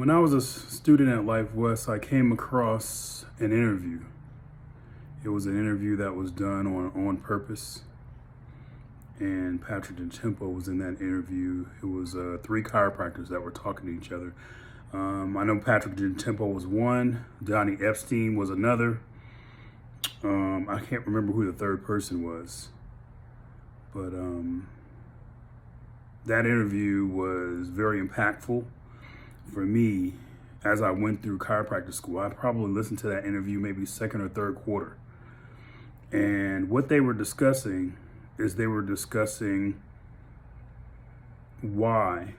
When I was a student at Life West, I came across an interview. It was an interview that was done on purpose, and Patrick DeTempo was in that interview. It was three chiropractors that were talking to each other. I know Patrick DeTempo was one, Donnie Epstein was another. I can't remember who the third person was, but that interview was very impactful for me. As I went through chiropractic school, I probably listened to that interview maybe second or third quarter. And what they were discussing is they were discussing why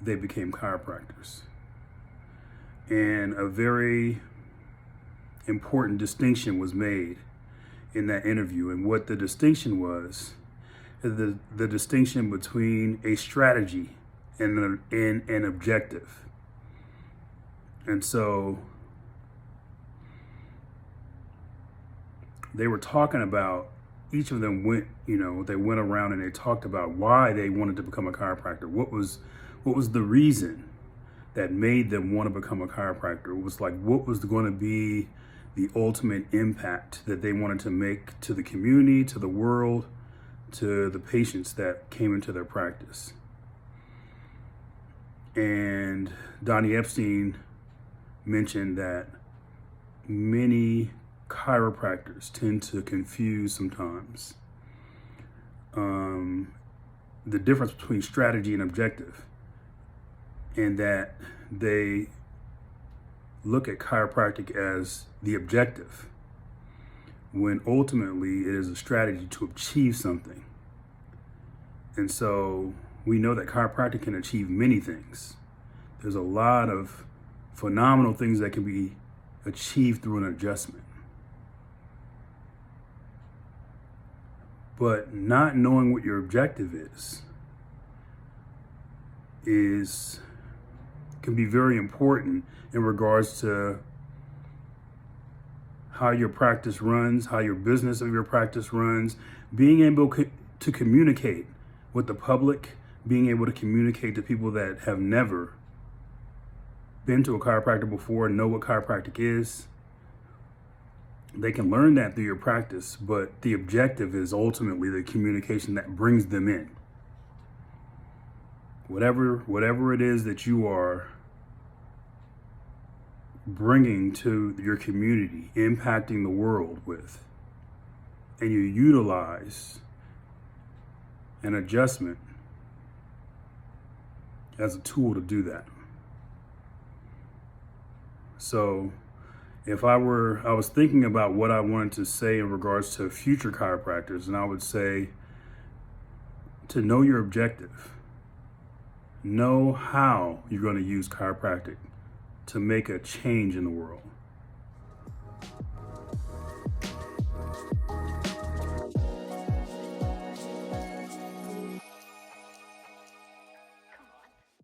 they became chiropractors. And a very important distinction was made in that interview. And what the distinction was, the distinction between a strategy and an objective. And so they were talking about, each of them went, they went around and they talked about why they wanted to become a chiropractor. What was the reason that made them want to become a chiropractor? It was like, what was going to be the ultimate impact that they wanted to make to the community, to the world, to the patients that came into their practice. And Donnie Epstein mentioned that many chiropractors tend to confuse sometimes the difference between strategy and objective, and that they look at chiropractic as the objective, when ultimately it is a strategy to achieve something. And so we know that chiropractic can achieve many things. There's a lot of phenomenal things that can be achieved through an adjustment. But not knowing what your objective can be very important in regards to how your practice runs, how your business of your practice runs, being able to communicate with the public, being able to communicate to people that have never been to a chiropractor before and know what chiropractic is. They can learn that through your practice, but the objective is ultimately the communication that brings them in. Whatever it is that you are bringing to your community, impacting the world with, and you utilize an adjustment as a tool to do that. So if I was thinking about what I wanted to say in regards to future chiropractors, and I would say to know your objective, know how you're going to use chiropractic to make a change in the world.